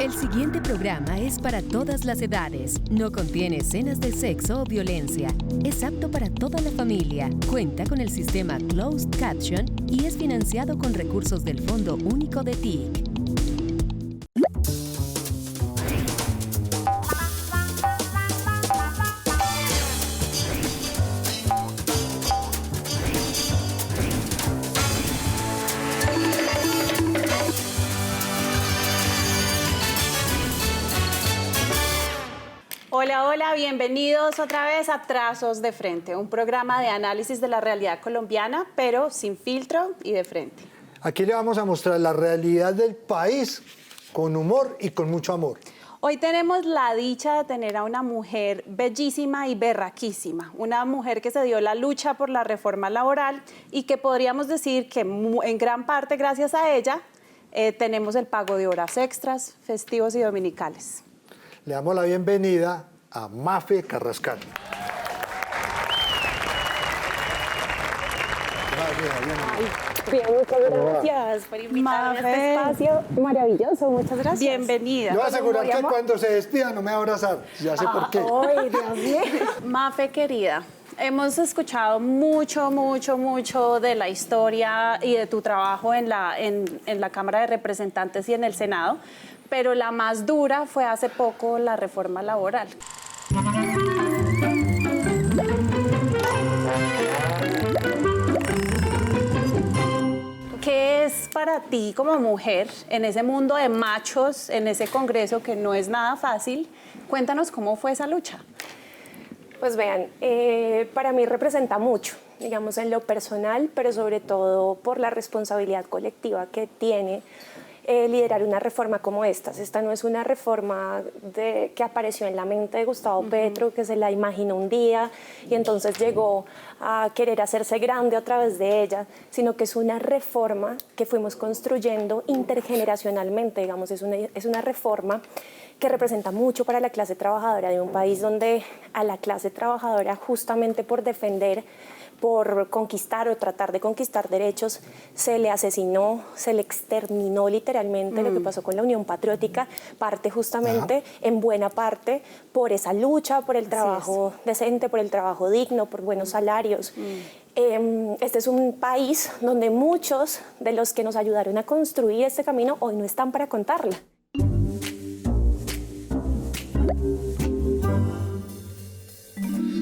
El siguiente programa es para todas las edades. No contiene escenas de sexo o violencia. Es apto para toda la familia. Cuenta con el sistema Closed Caption y es financiado con recursos del Fondo Único de TIC. Hola, hola, bienvenidos otra vez a Trazos de Frente, un programa de análisis de la realidad colombiana, pero sin filtro y de frente. Aquí le vamos a mostrar la realidad del país con humor y con mucho amor. Hoy tenemos la dicha de tener a una mujer bellísima y berraquísima, una mujer que se dio la lucha por la reforma laboral y que podríamos decir que en gran parte gracias a ella tenemos el pago de horas extras, festivos y dominicales. Le damos la bienvenida a Mafe Carrascal. Bien, muchas gracias por invitarme a este espacio maravilloso. Muchas gracias. Bienvenida. Yo voy a asegurar que cuando se despida no me va a abrazar. Ya sé por qué. Ay, Dios mío. Mafe, querida, hemos escuchado mucho de la historia y de tu trabajo en la Cámara de Representantes y en el Senado, pero la más dura fue hace poco la reforma laboral. ¿Qué es para ti como mujer en ese mundo de machos, en ese Congreso que no es nada fácil? Cuéntanos cómo fue esa lucha. Pues vean, para mí representa mucho, digamos, en lo personal, pero sobre todo por la responsabilidad colectiva que tiene liderar una reforma como esta. Esta no es una reforma que apareció en la mente de Gustavo Petro, que se la imaginó un día y entonces llegó a querer hacerse grande a través de ella, sino que es una reforma que fuimos construyendo intergeneracionalmente, digamos, es una reforma que representa mucho para la clase trabajadora de un país donde a la clase trabajadora, justamente por defender, por conquistar o tratar de conquistar derechos, se le asesinó, se le exterminó literalmente. Lo que pasó con la Unión Patriótica parte justamente, en buena parte, por esa lucha, por el trabajo decente, por el trabajo digno, por buenos salarios. Este es un país donde muchos de los que nos ayudaron a construir este camino hoy no están para contarla.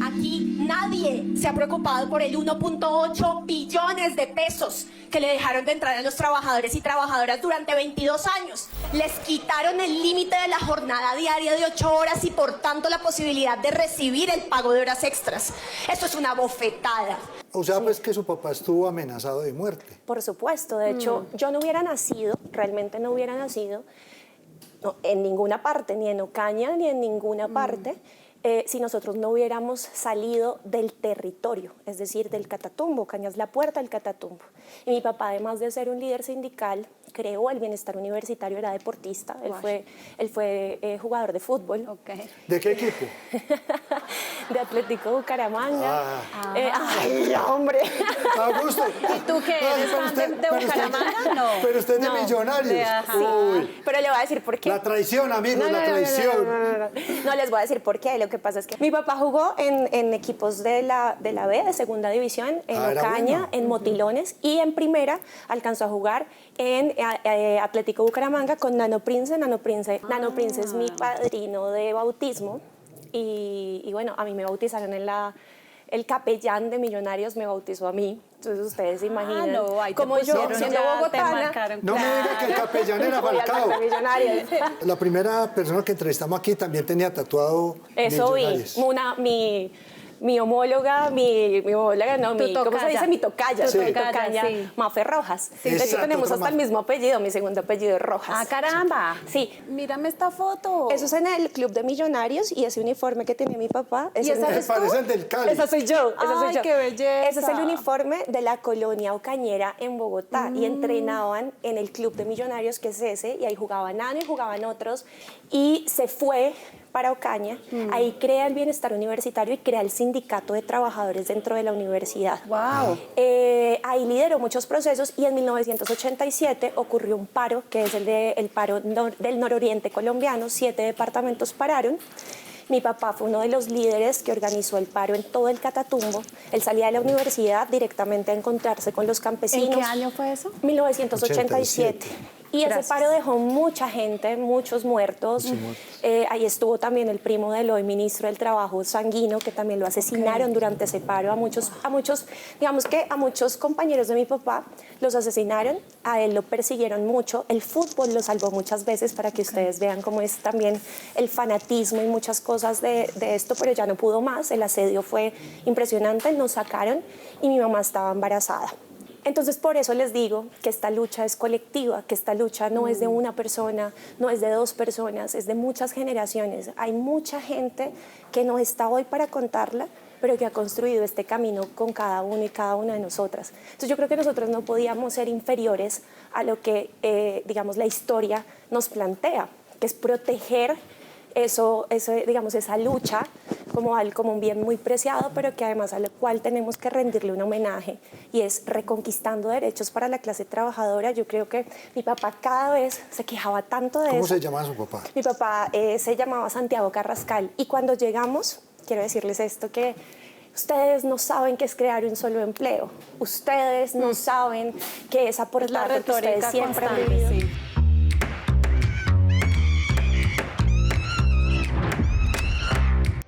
Aquí nadie se ha preocupado por el 1.8 billones de pesos que le dejaron de entrar a los trabajadores y trabajadoras durante 22 años. Les quitaron el límite de la jornada diaria de 8 horas y por tanto la posibilidad de recibir el pago de horas extras. Esto es una bofetada. O sea, pues que su papá estuvo amenazado de muerte. Por supuesto, de hecho, yo no hubiera nacido, realmente no hubiera nacido, no, en ninguna parte, ni en Ocaña, ni en ninguna parte, si nosotros no hubiéramos salido del territorio, es decir, del Catatumbo. Ocaña es la puerta del Catatumbo. Y mi papá, además de ser un líder sindical, creó el bienestar universitario, era deportista, él fue jugador de fútbol. Okay. ¿De qué equipo? De Atlético Bucaramanga. Ay, hombre. Augusto. ¿Y tú qué eres fan de Bucaramanga? No. Pero usted es de Millonarios. Sí, pero le voy a decir por qué. La traición, amigos, la traición. No, les voy a decir por qué. Lo que pasa es que mi papá jugó en equipos de la B, de segunda división, en Ocaña, en Motilones, y en primera alcanzó a jugar en Atlético Bucaramanga con Nano Prince. Nano Prince es mi padrino de bautismo y bueno, a mí me bautizaron el capellán de Millonarios me bautizó a mí. Entonces ustedes se imaginan como yo, siendo bogotana. No me diga que el capellán era Falcao. La primera persona que entrevistamos aquí también tenía tatuado eso Millonarios. vi. Mi homóloga, ¿cómo se dice? Mi tocaya. Sí. Mi tocaya, sí. Mafe Rojas. Sí, de hecho, tenemos hasta el mismo apellido. Mi segundo apellido es Rojas. ¡Ah, caramba! Sí. Mírame esta foto. Eso es en el Club de Millonarios y ese uniforme que tenía mi papá. ¿Y esa eres tú? Parece el del Cali. Esa soy yo. ¡Ay, qué belleza! Ese es el uniforme de la colonia ocañera en Bogotá y entrenaban en el Club de Millonarios, que es ese, y ahí jugaban Nano y jugaban otros. Y se fue para Ocaña, ahí crea el bienestar universitario y crea el sindicato sindicato de trabajadores dentro de la universidad. ¡Wow! Ahí lideró muchos procesos y en 1987 ocurrió un paro, que es el paro del nororiente colombiano. 7 departamentos pararon. Mi papá fue uno de los líderes que organizó el paro en todo el Catatumbo. Él salía de la universidad directamente a encontrarse con los campesinos. ¿En qué año fue eso? 1987. Y Gracias. ese paro dejó mucha gente, muchos muertos. Ahí estuvo también el primo del hoy ministro del Trabajo, Sanguino, que también lo asesinaron durante ese paro. A muchos, digamos que a muchos compañeros de mi papá los asesinaron, a él lo persiguieron mucho. El fútbol lo salvó muchas veces, para que ustedes vean cómo es también el fanatismo y muchas cosas de esto, pero ya no pudo más. El asedio fue impresionante, nos sacaron y mi mamá estaba embarazada. Entonces, por eso les digo que esta lucha es colectiva, que esta lucha no es de una persona, no es de 2 personas, es de muchas generaciones. Hay mucha gente que no está hoy para contarla, pero que ha construido este camino con cada uno y cada una de nosotras. Entonces, yo creo que nosotros no podíamos ser inferiores a lo que, digamos, la historia nos plantea, que es proteger digamos, esa lucha como un bien muy preciado, pero que además al cual tenemos que rendirle un homenaje, y es reconquistando derechos para la clase trabajadora. Yo creo que mi papá cada vez se quejaba tanto de eso. ¿Cómo se llamaba su papá? Mi papá se llamaba Santiago Carrascal, y cuando llegamos, quiero decirles esto, que ustedes no saben qué es crear un solo empleo, ustedes no saben qué es aportar, porque ustedes siempre han vivido. Sí.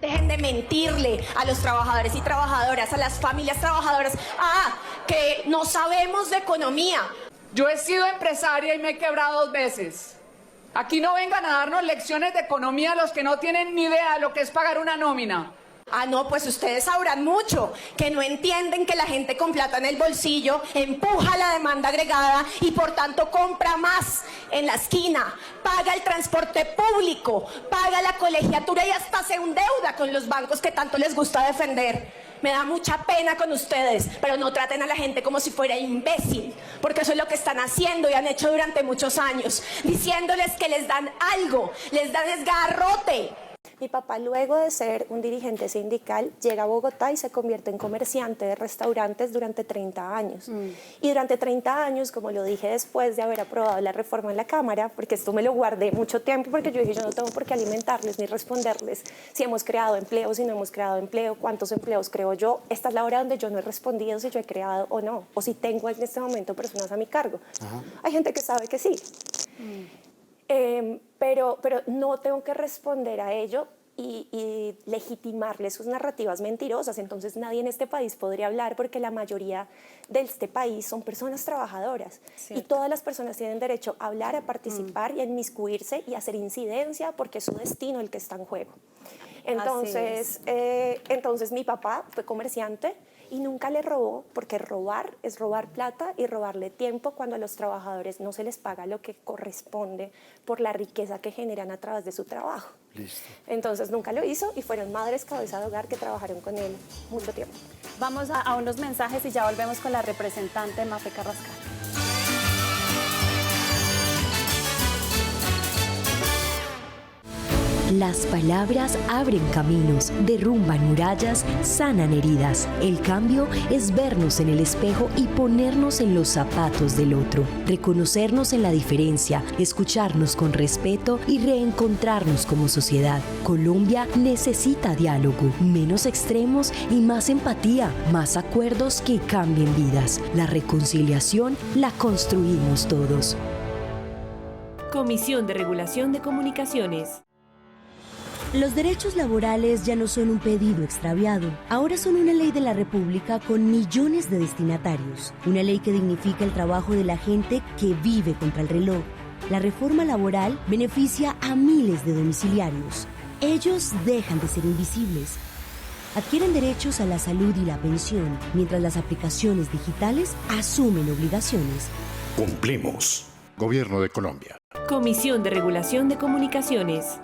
Dejen de mentirle a los trabajadores y trabajadoras, a las familias trabajadoras, que no sabemos de economía. Yo he sido empresaria y me he quebrado 2 veces. Aquí no vengan a darnos lecciones de economía los que no tienen ni idea de lo que es pagar una nómina. No, pues ustedes sabrán mucho, que no entienden que la gente con plata en el bolsillo empuja la demanda agregada y por tanto compra más en la esquina, paga el transporte público, paga la colegiatura y hasta se endeuda con los bancos que tanto les gusta defender. Me da mucha pena con ustedes, pero no traten a la gente como si fuera imbécil, porque eso es lo que están haciendo y han hecho durante muchos años, diciéndoles que les dan algo, les dan desgarrote. Mi papá, luego de ser un dirigente sindical, llega a Bogotá y se convierte en comerciante de restaurantes durante 30 años. Y durante 30 años, como lo dije después de haber aprobado la reforma en la Cámara, porque esto me lo guardé mucho tiempo, porque yo dije, yo no tengo por qué alimentarles ni responderles si hemos creado empleo, si no hemos creado empleo, cuántos empleos creo yo. Esta es la hora donde yo no he respondido si yo he creado o no, o si tengo en este momento personas a mi cargo. Hay gente que sabe que sí. Pero no tengo que responder a ello y legitimarle sus narrativas mentirosas. Entonces nadie en este país podría hablar, porque la mayoría de este país son personas trabajadoras. Cierto. Y todas las personas tienen derecho a hablar, a participar y a inmiscuirse y a hacer incidencia, porque es su destino el que está en juego. Entonces mi papá fue comerciante y nunca le robó, porque robar es robar plata y robarle tiempo cuando a los trabajadores no se les paga lo que corresponde por la riqueza que generan a través de su trabajo. Listo. Entonces nunca lo hizo y fueron madres cabeza de hogar que trabajaron con él mucho tiempo. Vamos a unos mensajes y ya volvemos con la representante Mafe Carrascal. Las palabras abren caminos, derrumban murallas, sanan heridas. El cambio es vernos en el espejo y ponernos en los zapatos del otro, reconocernos en la diferencia, escucharnos con respeto y reencontrarnos como sociedad. Colombia necesita diálogo, menos extremos y más empatía, más acuerdos que cambien vidas. La reconciliación la construimos todos. Comisión de Regulación de Comunicaciones. Los derechos laborales ya no son un pedido extraviado, ahora son una ley de la República con millones de destinatarios, una ley que dignifica el trabajo de la gente que vive contra el reloj. La reforma laboral beneficia a miles de domiciliarios. Ellos dejan de ser invisibles. Adquieren derechos a la salud y la pensión, mientras las aplicaciones digitales asumen obligaciones. Cumplimos. Gobierno de Colombia. Comisión de Regulación de Comunicaciones.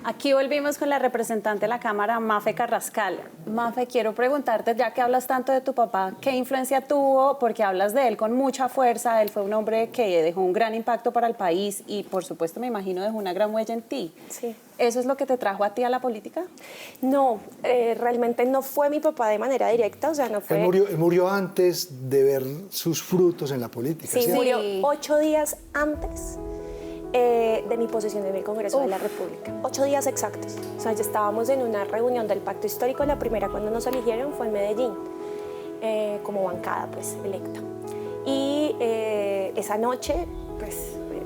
Aquí volvimos con la representante de la Cámara, Mafe Carrascal. Mafe, quiero preguntarte, ya que hablas tanto de tu papá, ¿qué influencia tuvo? Porque hablas de él con mucha fuerza, él fue un hombre que dejó un gran impacto para el país y, por supuesto, me imagino, dejó una gran huella en ti. Sí. ¿Eso es lo que te trajo a ti a la política? No, realmente no fue mi papá de manera directa, o sea, no fue... Él murió antes de ver sus frutos en la política. Sí, ¿cierto? murió 8 días antes de mi posesión en el Congreso de la República. 8 días exactos. O sea, ya estábamos en una reunión del Pacto Histórico, la primera cuando nos eligieron fue en Medellín, como bancada, pues, electa. Y esa noche, pues,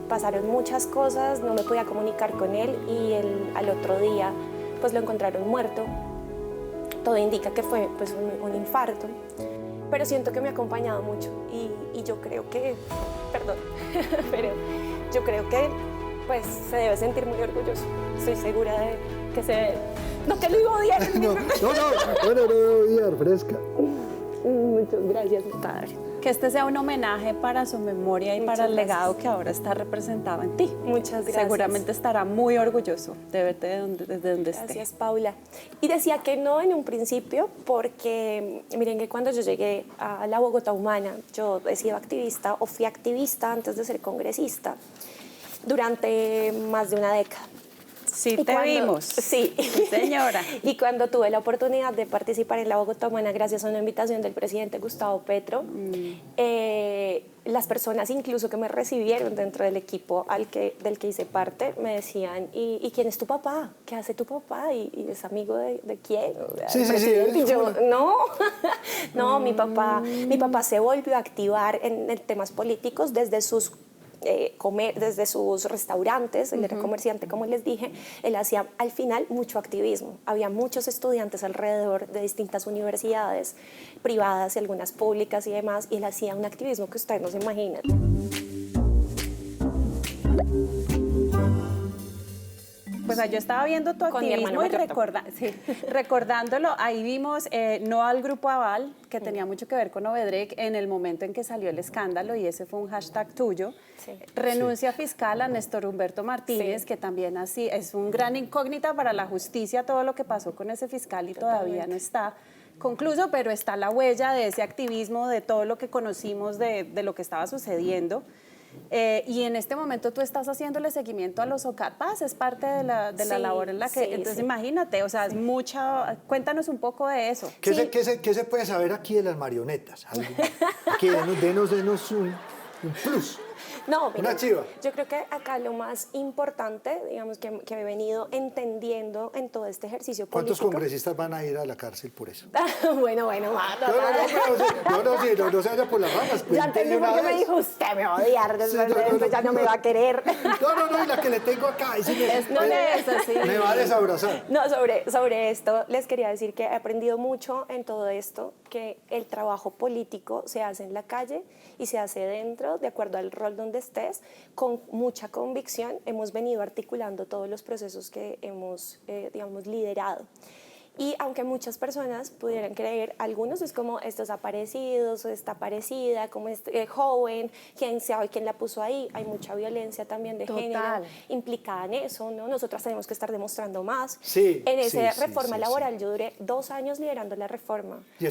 pasaron muchas cosas, no me podía comunicar con él y al otro día, pues, lo encontraron muerto. Todo indica que fue, pues, un infarto. Pero siento que me ha acompañado mucho y yo creo que, perdón, pero yo creo que pues se debe sentir muy orgulloso. Estoy segura de que no que lo iba a odiar. No debe odiar, fresca. Muchas gracias, mi padre. Que este sea un homenaje para su memoria y para el legado que ahora está representado en ti. Muchas gracias. Seguramente estará muy orgulloso de verte desde donde esté. Gracias, Paula. Y decía que no en un principio porque, miren que cuando yo llegué a la Bogotá Humana, yo he sido activista o fui activista antes de ser congresista durante más de una década. Sí, te vimos. Sí. Sí, señora. Y cuando tuve la oportunidad de participar en la Bogotá Humana gracias a una invitación del presidente Gustavo Petro, las personas incluso que me recibieron dentro del equipo del que hice parte me decían, ¿y quién es tu papá? ¿Qué hace tu papá? ¿Y es amigo de quién? Sí. Y yo, no, mi papá se volvió a activar en temas políticos desde sus desde sus restaurantes. Él era comerciante, como les dije. Él hacía al final mucho activismo. Había muchos estudiantes alrededor de distintas universidades privadas y algunas públicas y demás, y él hacía un activismo que ustedes no se imaginan. Pues yo estaba viendo tu activismo y recordándolo, ahí vimos no al Grupo Aval, que tenía mucho que ver con Obedrec en el momento en que salió el escándalo, y ese fue un hashtag tuyo. Sí. Renuncia fiscal a Néstor Humberto Martínez, que también así es un gran incógnita para la justicia todo lo que pasó con ese fiscal y todavía no está concluso, pero está la huella de ese activismo, de todo lo que conocimos de lo que estaba sucediendo. Y en este momento tú estás haciéndole seguimiento a los OCAPAS, es parte de la labor en la que... Entonces imagínate, o sea, es mucha... Cuéntanos un poco de eso. ¿Qué se puede saber aquí de las marionetas? Aquí, denos un plus. No, mira, una chiva. Yo creo que acá lo más importante, digamos, que he venido entendiendo en todo este ejercicio político... ¿Cuántos congresistas van a ir a la cárcel por eso? Bueno, No se vaya por las ramas. Ya entendí por qué me dijo, usted me va a odiar, después ya no me va a querer. No, y la que le tengo acá, me va a desabrazar. No, sobre esto les quería decir que he aprendido mucho en todo esto, que el trabajo político se hace en la calle y se hace dentro, de acuerdo al rol donde estés, con mucha convicción. Hemos venido articulando todos los procesos que hemos, digamos, liderado. Y aunque muchas personas pudieran creer, algunos es como estos aparecidos o esta parecida, como este joven, quién sabe quién la puso ahí. Hay mucha violencia también de género implicada en eso, ¿no? Nosotras tenemos que estar demostrando más. En esa reforma laboral yo duré 2 años liderando la reforma. ¿Y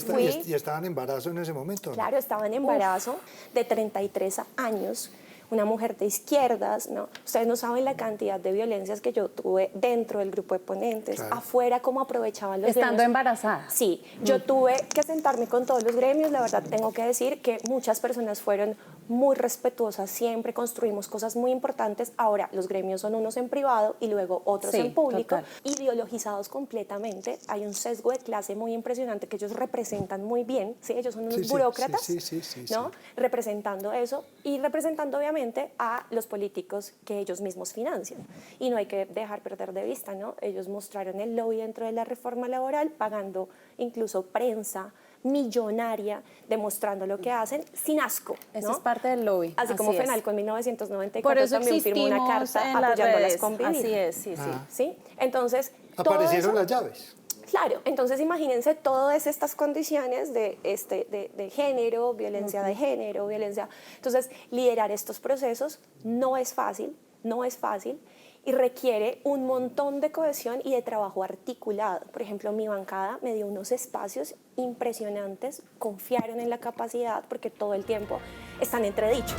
estaban en embarazo en ese momento, ¿no? Claro, estaba en embarazo de 33 años. Una mujer de izquierdas, ¿no? Ustedes no saben la cantidad de violencias que yo tuve dentro del grupo de ponentes, afuera, cómo aprovechaban los Estando gremios. embarazada. Sí, yo tuve que sentarme con todos los gremios. La verdad, tengo que decir que muchas personas fueron muy respetuosas, siempre construimos cosas muy importantes. Ahora, los gremios son unos en privado y luego otros en público, ideologizados completamente. Hay un sesgo de clase muy impresionante que ellos representan muy bien, ¿sí? Ellos son unos burócratas, ¿no? Representando eso y representando obviamente a los políticos que ellos mismos financian. Y no hay que dejar perder de vista, ¿no? Ellos mostraron el lobby dentro de la reforma laboral, pagando incluso prensa millonaria, demostrando lo que hacen sin asco, ¿no? Eso es parte del lobby. Así como FENALCO en 1994 también firmó una carta apoyándolas con vivir. Así es, ¿Sí? Entonces, aparecieron las llaves. Claro, entonces imagínense todas estas condiciones de género, violencia de género, violencia. Entonces, liderar estos procesos no es fácil, y requiere un montón de cohesión y de trabajo articulado. Por ejemplo, mi bancada me dio unos espacios impresionantes, confiaron en la capacidad porque todo el tiempo están entredichos.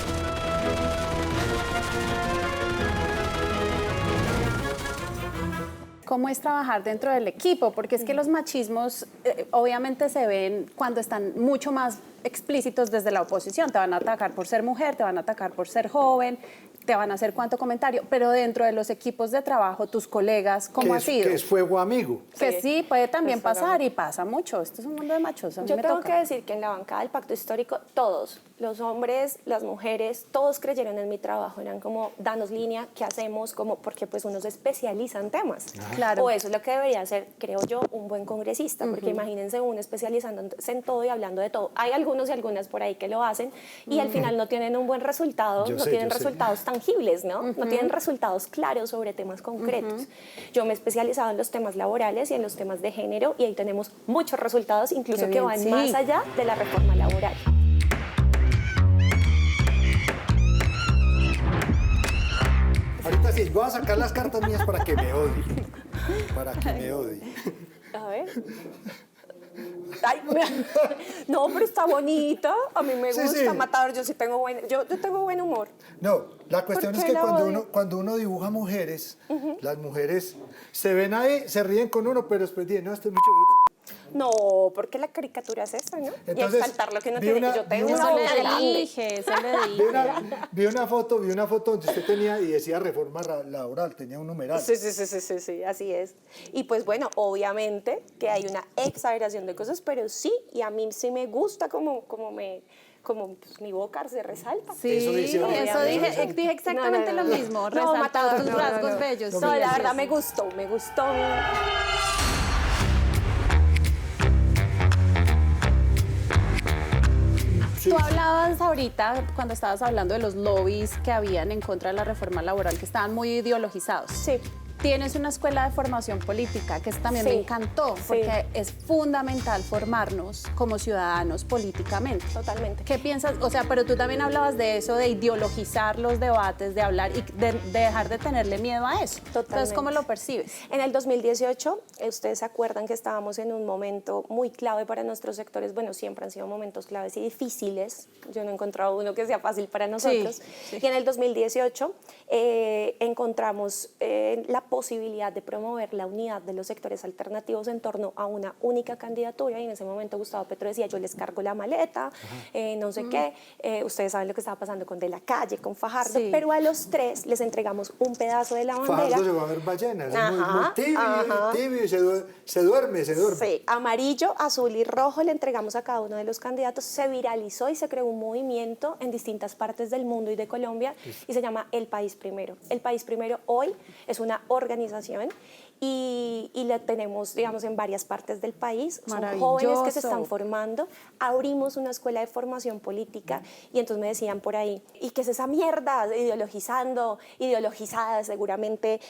¿Cómo es trabajar dentro del equipo? Porque es que los machismos obviamente se ven cuando están mucho más explícitos desde la oposición. Te van a atacar por ser mujer, te van a atacar por ser joven, te van a hacer cuánto comentario, pero dentro de los equipos de trabajo, tus colegas, ¿cómo ha sido? Que es fuego amigo. Que sí, puede también pasar y pasa mucho. Esto es un mundo de machos. Yo tengo que decir que en la bancada del Pacto Histórico, todos, los hombres, las mujeres, todos creyeron en mi trabajo. Eran como, danos línea, ¿qué hacemos? Como, porque pues uno se especializa en temas. Claro. O eso es lo que debería ser, creo yo, un buen congresista, porque imagínense uno especializándose en todo y hablando de todo. Hay algunos y algunas por ahí que lo hacen y al final no tienen un buen resultado, no tienen resultados tangibles, ¿no? No tienen resultados claros sobre temas concretos. Yo me he especializado en los temas laborales y en los temas de género y ahí tenemos muchos resultados, incluso que van más allá de la reforma laboral. Ahorita sí, voy a sacar las cartas mías para que me odie. Para que me odie. A ver. Ay, no, pero está bonita. A mí me gusta, Matador. Yo sí tengo yo tengo buen humor. No, la cuestión es que cuando uno dibuja mujeres, las mujeres se ven ahí, se ríen con uno, pero después dicen, no, estoy mucho bruta. No, porque la caricatura es esa, ¿no? Entonces, y exaltar lo que no tiene. Yo tengo una Eso le dije. Vi una foto donde usted tenía y decía reforma laboral, tenía un numeral. Sí, así es. Y pues bueno, obviamente que hay una exageración de cosas, pero sí, y a mí sí me gusta como pues, mi boca se resalta. Sí, eso dije exactamente lo mismo, resaltar tus rasgos bellos. No, la verdad me gustó. Tú hablabas ahorita, cuando estabas hablando de los lobbies que habían en contra de la reforma laboral, que estaban muy ideologizados. Sí. Tienes una escuela de formación política, que eso también me encantó, porque es fundamental formarnos como ciudadanos políticamente. Totalmente. ¿Qué piensas? O sea, pero tú también hablabas de eso, de ideologizar los debates, de hablar y de dejar de tenerle miedo a eso. Totalmente. Entonces, ¿cómo lo percibes? En el 2018, ustedes se acuerdan que estábamos en un momento muy clave para nuestros sectores. Bueno, siempre han sido momentos claves y difíciles. Yo no he encontrado uno que sea fácil para nosotros. Sí. Y en el 2018 encontramos la posibilidad de promover la unidad de los sectores alternativos en torno a una única candidatura y en ese momento Gustavo Petro decía, yo les cargo la maleta, no sé qué, ustedes saben lo que estaba pasando con De la Calle, con Fajardo, pero a los tres les entregamos un pedazo de la bandera. Fajardo llegó a ver ballenas, es muy tibio y se duerme. Sí, amarillo, azul y rojo le entregamos a cada uno de los candidatos, se viralizó y se creó un movimiento en distintas partes del mundo y de Colombia y se llama El País Primero. El País Primero hoy es una organización y la tenemos, digamos, en varias partes del país. Son jóvenes que se están formando. Abrimos una escuela de formación política y entonces me decían por ahí, ¿y qué es esa mierda? Ideologizada, seguramente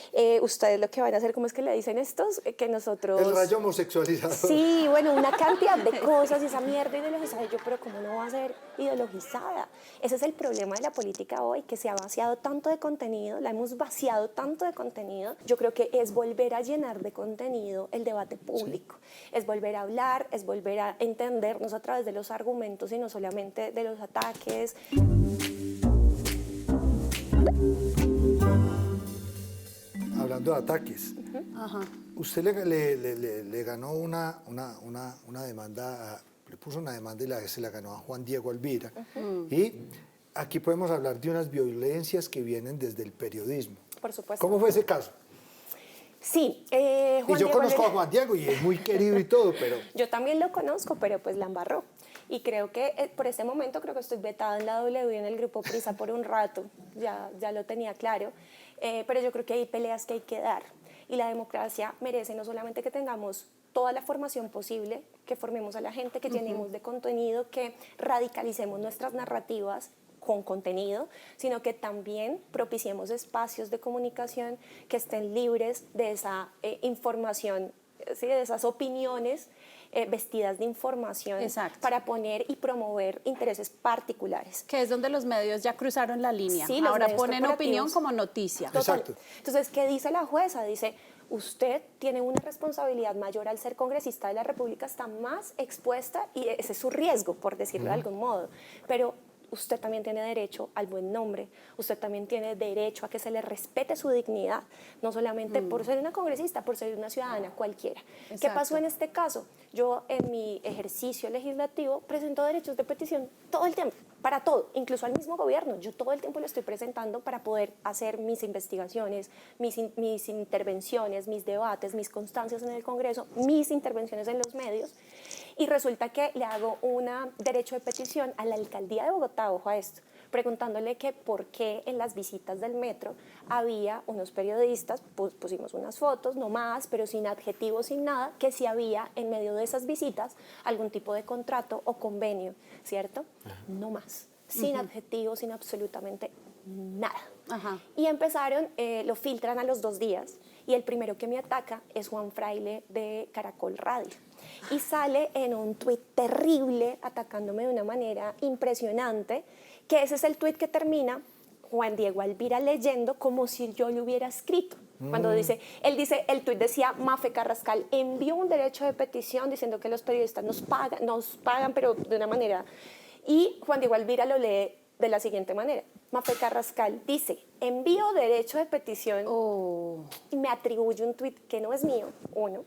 ustedes lo que van a hacer, ¿cómo es que le dicen estos? Que nosotros... El rayo homosexualizador. Sí, bueno, una cantidad de cosas y esa mierda ideologizada. Y yo, pero ¿cómo no va a ser ideologizada? Ese es el problema de la política hoy, que se ha vaciado tanto de contenido, la hemos vaciado tanto de contenido. Yo creo que es volver a llenar de contenido el debate público, es volver a hablar, es volver a entendernos a través de los argumentos y no solamente de los ataques. Hablando de ataques, usted le ganó una demanda, le puso una demanda y se la ganó a Juan Diego Alvira. Y aquí podemos hablar de unas violencias que vienen desde el periodismo. Por supuesto. ¿Cómo fue ese caso? Sí, y yo conozco a Juan Diego y es muy querido y todo, pero... Yo también lo conozco, pero pues la embarró. Y creo que por este momento creo que estoy vetada en la W y en el Grupo Prisa por un rato, ya lo tenía claro, pero yo creo que hay peleas que hay que dar. Y la democracia merece no solamente que tengamos toda la formación posible, que formemos a la gente, que llenemos de contenido, que radicalicemos nuestras narrativas con contenido, sino que también propiciemos espacios de comunicación que estén libres de esa información, ¿sí? De esas opiniones vestidas de información para poner y promover intereses particulares. Que es donde los medios ya cruzaron la línea. Sí, ahora ponen opinión como noticia. Exacto. Entonces, ¿qué dice la jueza? Dice, usted tiene una responsabilidad mayor al ser congresista de la República, está más expuesta y ese es su riesgo, por decirlo de algún modo. Pero usted también tiene derecho al buen nombre, usted también tiene derecho a que se le respete su dignidad, no solamente por ser una congresista, por ser una ciudadana cualquiera. Exacto. ¿Qué pasó en este caso? Yo en mi ejercicio legislativo presento derechos de petición todo el tiempo, para todo, incluso al mismo gobierno. Yo todo el tiempo lo estoy presentando para poder hacer mis investigaciones, mis intervenciones, mis debates, mis constancias en el Congreso, mis intervenciones en los medios. Y resulta que le hago un derecho de petición a la alcaldía de Bogotá, ojo a esto, preguntándole que por qué en las visitas del metro había unos periodistas, pusimos unas fotos, no más, pero sin adjetivos, sin nada, que si había en medio de esas visitas algún tipo de contrato o convenio, ¿cierto? No más, sin adjetivos, sin absolutamente nada. Y empezaron, lo filtran a los 2 días, y el primero que me ataca es Juan Fraile de Caracol Radio. Y sale en un tuit terrible, atacándome de una manera impresionante, que ese es el tuit que termina Juan Diego Alvira leyendo como si yo lo hubiera escrito. Cuando dice, el tuit decía, Mafe Carrascal envió un derecho de petición diciendo que los periodistas nos pagan, pero de una manera. Y Juan Diego Alvira lo lee de la siguiente manera. Mafe Carrascal dice, envío derecho de petición y me atribuye un tuit que no es mío, uno.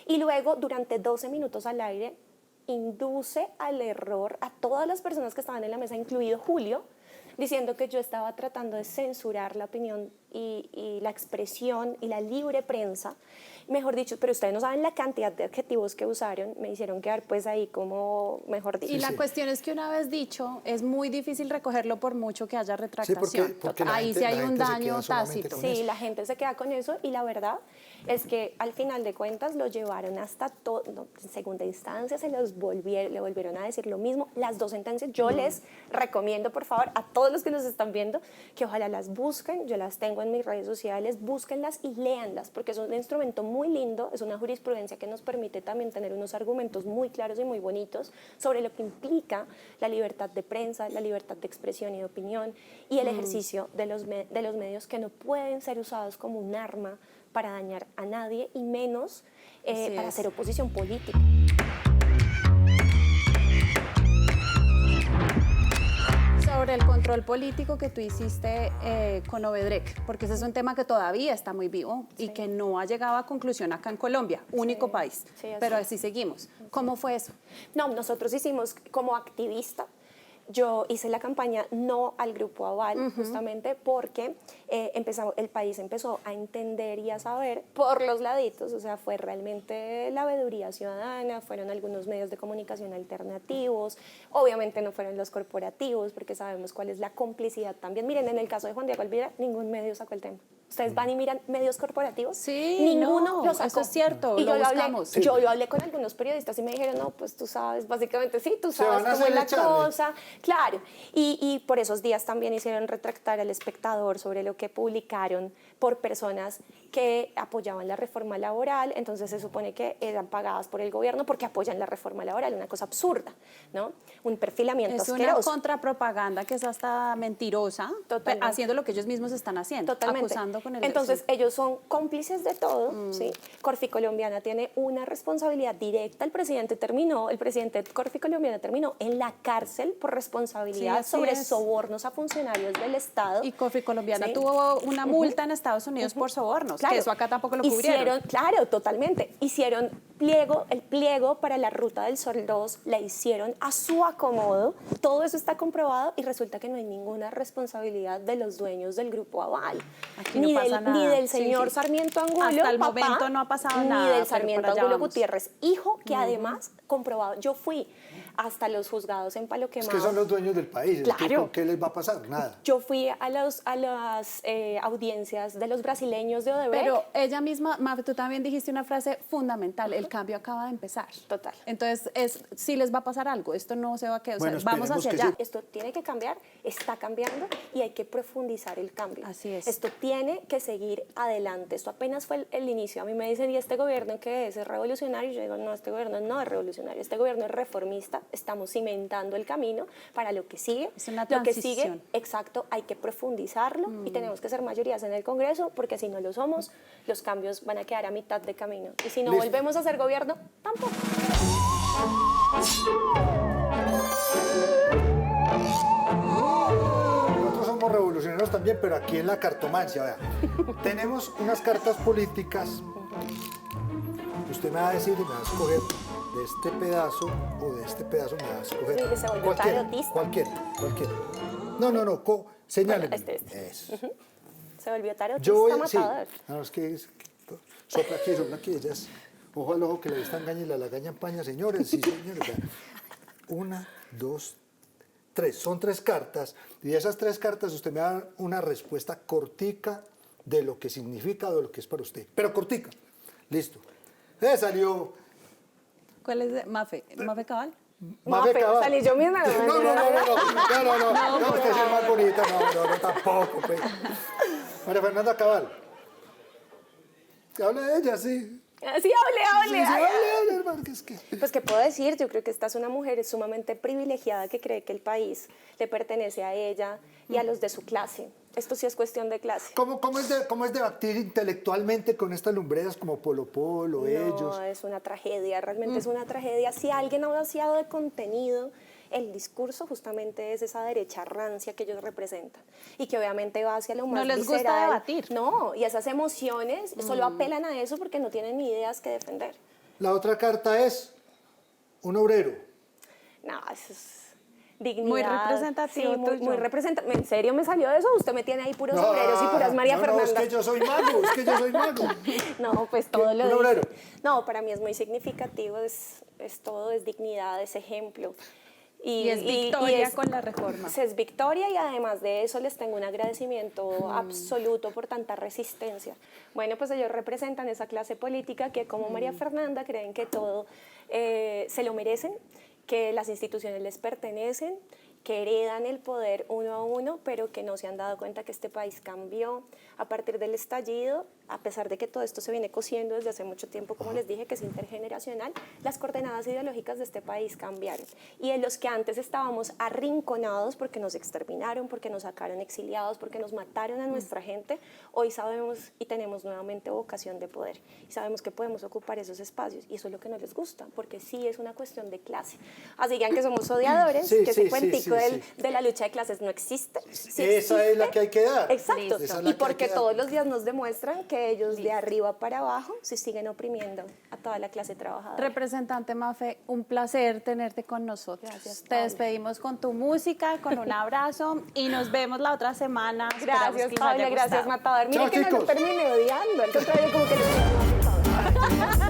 Y luego, durante 12 minutos al aire, induce al error a todas las personas que estaban en la mesa, incluido Julio, diciendo que yo estaba tratando de censurar la opinión y la expresión y la libre prensa. Mejor dicho, pero ustedes no saben la cantidad de adjetivos que usaron, me hicieron quedar pues ahí como, mejor dicho. Y la cuestión es que una vez dicho, es muy difícil recogerlo por mucho que haya retractación. Sí, porque ahí sí hay un daño tácito. Sí, la gente se queda con eso y la verdad es que al final de cuentas lo llevaron hasta en segunda instancia, le volvieron a decir lo mismo. Las 2 sentencias, yo les recomiendo por favor a todos los que nos están viendo que ojalá las busquen, yo las tengo en mis redes sociales, búsquenlas y léanlas porque es un instrumento muy lindo, es una jurisprudencia que nos permite también tener unos argumentos muy claros y muy bonitos sobre lo que implica la libertad de prensa, la libertad de expresión y de opinión y el ejercicio de los medios que no pueden ser usados como un arma para dañar a nadie y menos para hacer oposición política. Sobre el control político que tú hiciste con Obedrec, porque ese es un tema que todavía está muy vivo y que no ha llegado a conclusión acá en Colombia, único país, pero así seguimos. ¿Cómo fue eso? No, nosotros hicimos como activista. Yo hice la campaña no al Grupo Aval, justamente porque el país empezó a entender y a saber por los laditos, o sea, fue realmente la veeduría ciudadana, fueron algunos medios de comunicación alternativos, obviamente no fueron los corporativos, porque sabemos cuál es la complicidad también. Miren, en el caso de Juan Diego Alvira, ningún medio sacó el tema. ¿Ustedes van y miran medios corporativos? Sí, ninguno lo sacó. Eso es cierto, y lo yo buscamos. Yo hablé con algunos periodistas y me dijeron, no, pues tú sabes, básicamente sí, tú sabes cómo es la cosa. Claro, y por esos días también hicieron retractar al Espectador sobre lo que publicaron por personas que apoyaban la reforma laboral, entonces se supone que eran pagadas por el gobierno porque apoyan la reforma laboral, una cosa absurda, ¿no? Un perfilamiento asqueroso. Es una contrapropaganda que es hasta mentirosa, haciendo lo que ellos mismos están haciendo, acusando con el... Entonces ellos son cómplices de todo, ¿sí? Corfi Colombiana tiene una responsabilidad directa, el presidente de Corfi Colombiana terminó en la cárcel por responsabilidad sobre sobornos a funcionarios del Estado. Y Corfi Colombiana tuvo una multa en Estados Unidos por sobornos, claro, que eso acá tampoco lo cubrieron. Claro, totalmente. Hicieron el pliego para la Ruta del Sol 2, la hicieron a su acomodo, todo eso está comprobado y resulta que no hay ninguna responsabilidad de los dueños del Grupo Aval. Ni del señor Sarmiento Angulo, hasta el papá, momento no ha pasado nada. Ni del Sarmiento Angulo Gutiérrez, hijo, que además comprobado. Yo fui hasta los juzgados en Palo Quemado. Es que son los dueños del país. Claro. ¿Qué les va a pasar? Nada. Yo fui a las audiencias de los brasileños de Odebrecht. Pero ella misma, Mafe, tú también dijiste una frase fundamental, el cambio acaba de empezar. Total. Entonces, sí les va a pasar algo, esto no se va a quedar, bueno, vamos hacia allá. Esto tiene que cambiar, está cambiando y hay que profundizar el cambio. Así es. Esto tiene tiene que seguir adelante. Esto apenas fue el inicio. A mí me dicen, ¿y este gobierno qué es? ¿Es revolucionario? Yo digo, no, este gobierno no es revolucionario. Este gobierno es reformista. Estamos cimentando el camino para lo que sigue. Es una lo que transición. sigue, exacto, hay que profundizarlo y tenemos que ser mayorías en el Congreso, porque si no lo somos, los cambios van a quedar a mitad de camino. Y si no Listo. volvemos a ser gobierno, tampoco. Nosotros somos revolucionarios también, pero aquí en la cartomancia, vea. Tenemos unas cartas políticas. Usted me va a decir y me va a escoger de este pedazo o de este pedazo, me va a escoger. Sí, se volvió tarotista. Cualquiera. No, señáleme. Este. Eso. Se volvió tarotista, Yo voy, sí. matador. No, es que sopla aquí, ellas. Ojo al ojo que la vista engaña y la lagaña empaña, señores. Sí, señores. Vea. 1, 2, 3. Son 3 cartas. Y de esas 3 cartas usted me va a dar una respuesta cortica de lo que significa o de lo que es para usted. Pero cortica. Listo. Salió ¿Cuál es? Mafe Cabal. Mafe Cabal. Salí yo misma. No, usted es más bonita. No, tampoco. Pues. María Fernanda Cabal. Habla de ella, sí. Sí, hable. Sí, hable, hermano, que es que... Pues, ¿qué puedo decir? Yo creo que esta es una mujer sumamente privilegiada que cree que el país le pertenece a ella y a los de su clase. Esto sí es cuestión de clase. ¿Cómo es debatir intelectualmente con estas lumbreras como Polo Polo, ellos? No, es una tragedia, realmente es una tragedia. Si alguien ha vaciado de contenido el discurso, justamente es esa derecha rancia que ellos representan y que obviamente va hacia lo más No les visceral. gusta debatir. No, y esas emociones solo apelan a eso porque no tienen ni ideas que defender. La otra carta es un obrero. No, eso es dignidad. Muy representativo Sí, muy tuyo. representativo. ¿En serio me salió eso? Usted me tiene ahí puros obreros y puras María Fernanda. No, es que yo soy mago. No, pues todo lo un dice. obrero. No, para mí es muy significativo, es todo, es dignidad, es ejemplo. Y es victoria con la reforma. Es victoria y además de eso les tengo un agradecimiento absoluto por tanta resistencia. Bueno, pues ellos representan esa clase política que como María Fernanda creen que todo se lo merecen, que las instituciones les pertenecen, que heredan el poder uno a uno, pero que no se han dado cuenta que este país cambió a partir del estallido, a pesar de que todo esto se viene cosiendo desde hace mucho tiempo, como les dije, que es intergeneracional, las coordenadas ideológicas de este país cambiaron. Y en los que antes estábamos arrinconados porque nos exterminaron, porque nos sacaron exiliados, porque nos mataron a nuestra gente, hoy sabemos y tenemos nuevamente vocación de poder. Y sabemos que podemos ocupar esos espacios, y eso es lo que no les gusta, porque sí es una cuestión de clase. Así que somos odiadores, Sí, que sí, ese cuentico sí. de la lucha de clases no existe. Sí Esa es la que hay que dar. Exacto. Esa es la Y que porque hay que dar. todos los días nos demuestran que ellos de arriba para abajo se siguen oprimiendo a toda la clase trabajadora. Representante Mafe, un placer tenerte con nosotros. Gracias, Te Paula. despedimos con tu música, con un abrazo y nos vemos la otra semana. Esperamos Gracias, que les haya Paula, gracias, gustado. Matador. Mire Chao, que no lo chicos. terminé odiando, al contrario, como que le estoy Matador.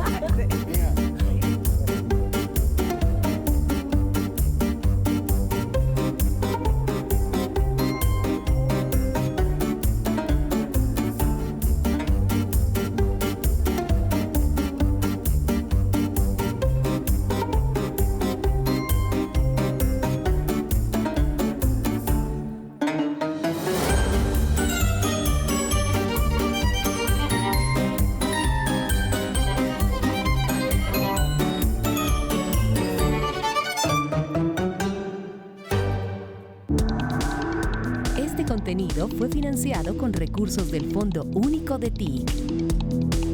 Este contenido fue financiado con recursos del Fondo Único de TIC.